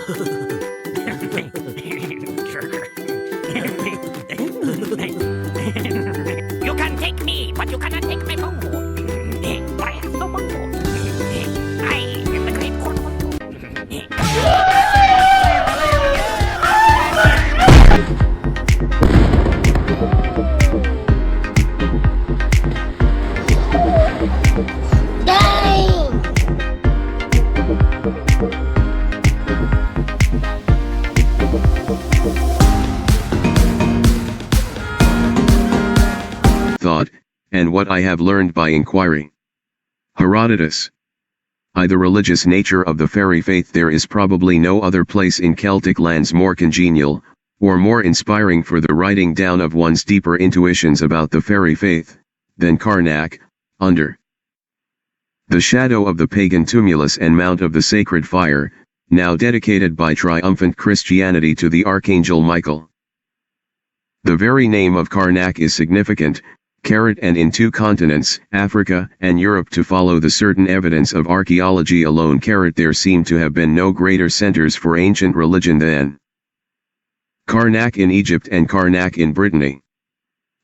You can take me, but you cannot take my bone. I have no bone. I am the great cornhole. Thought, and what I have learned by inquiry. Herodotus. I. The religious nature of the fairy faith. There is probably no other place in Celtic lands more congenial, or more inspiring for the writing down of one's deeper intuitions about the fairy faith, than Carnac, under the shadow of the pagan tumulus and mount of the sacred fire, now dedicated by triumphant Christianity to the Archangel Michael. The very name of Carnac is significant, and in 2 continents, Africa and Europe, to follow the certain evidence of archaeology alone. There seem to have been no greater centers for ancient religion than Carnac in Egypt and Carnac in Brittany.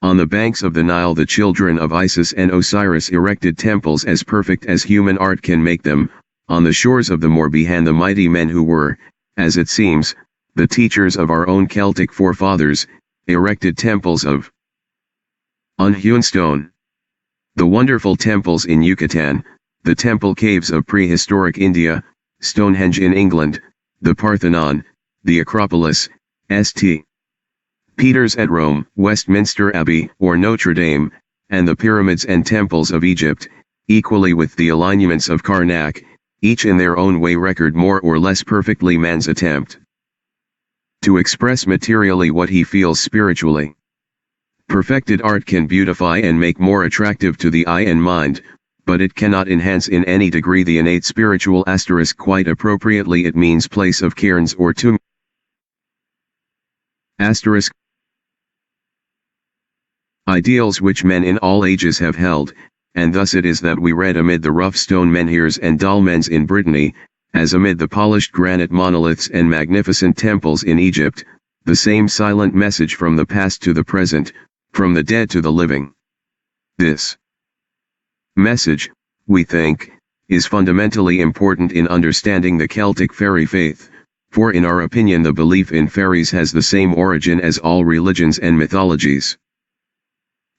On the banks of the Nile the children of Isis and Osiris erected temples as perfect as human art can make them. On the shores of the Morbihan the mighty men who were, as it seems, the teachers of our own Celtic forefathers, erected temples of unhewn stone. The wonderful temples in Yucatan, the temple caves of prehistoric India, Stonehenge in England, the Parthenon, the Acropolis, St. Peter's at Rome, Westminster Abbey or Notre Dame, and the pyramids and temples of Egypt, equally with the alignments of Karnak, each in their own way record more or less perfectly man's attempt to express materially what he feels spiritually. Perfected art can beautify and make more attractive to the eye and mind, but it cannot enhance in any degree the innate spiritual *. Quite appropriately it means place of cairns or tomb. Ideals which men in all ages have held, and thus it is that we read amid the rough stone menhirs and dolmens in Brittany, as amid the polished granite monoliths and magnificent temples in Egypt, the same silent message from the past to the present, from the dead to the living. This message, we think, is fundamentally important in understanding the Celtic fairy faith, for in our opinion the belief in fairies has the same origin as all religions and mythologies.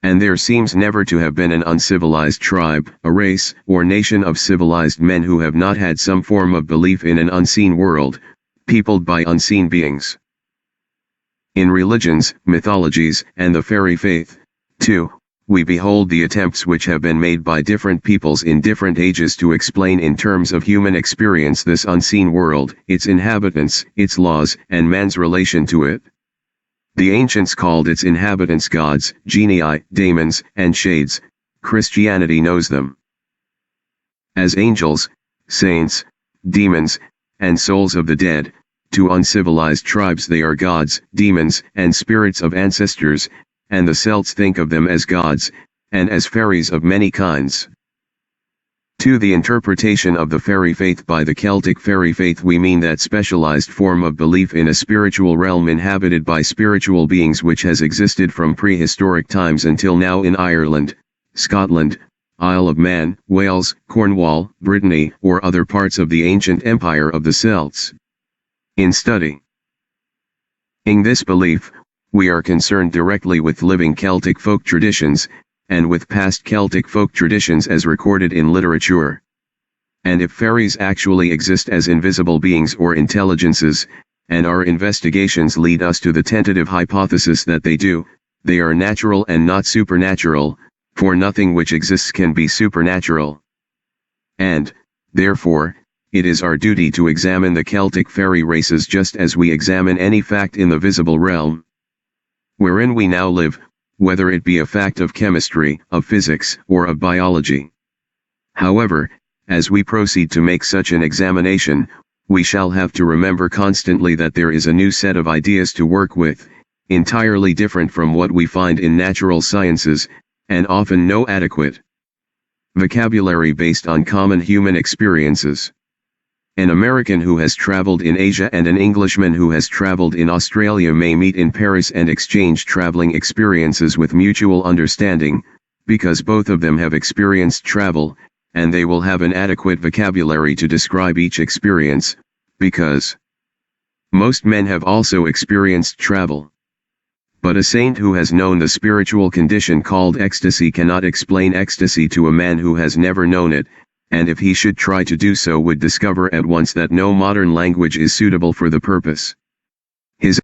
And there seems never to have been an uncivilized tribe, a race, or nation of civilized men who have not had some form of belief in an unseen world, peopled by unseen beings. In religions, mythologies, and the fairy faith, too, we behold the attempts which have been made by different peoples in different ages to explain in terms of human experience this unseen world, its inhabitants, its laws, and man's relation to it. The ancients called its inhabitants gods, genii, daemons, and shades. Christianity knows them as angels, saints, demons, and souls of the dead. To uncivilized tribes they are gods, demons, and spirits of ancestors, and the Celts think of them as gods, and as fairies of many kinds. To the interpretation of the fairy faith by the Celtic fairy faith we mean that specialized form of belief in a spiritual realm inhabited by spiritual beings which has existed from prehistoric times until now in Ireland, Scotland, Isle of Man, Wales, Cornwall, Brittany, or other parts of the ancient empire of the Celts. In studying this belief, we are concerned directly with living Celtic folk traditions, and with past Celtic folk traditions as recorded in literature. And if fairies actually exist as invisible beings or intelligences, and our investigations lead us to the tentative hypothesis that they do, they are natural and not supernatural, for nothing which exists can be supernatural. And, therefore, it is our duty to examine the Celtic fairy races just as we examine any fact in the visible realm wherein we now live, whether it be a fact of chemistry, of physics, or of biology. However, as we proceed to make such an examination, we shall have to remember constantly that there is a new set of ideas to work with, entirely different from what we find in natural sciences, and often no adequate vocabulary based on common human experiences. An American who has traveled in Asia and an Englishman who has traveled in Australia may meet in Paris and exchange traveling experiences with mutual understanding, because both of them have experienced travel, and they will have an adequate vocabulary to describe each experience, because most men have also experienced travel. But a saint who has known the spiritual condition called ecstasy cannot explain ecstasy to a man who has never known it, and if he should try to do so would discover at once that no modern language is suitable for the purpose. His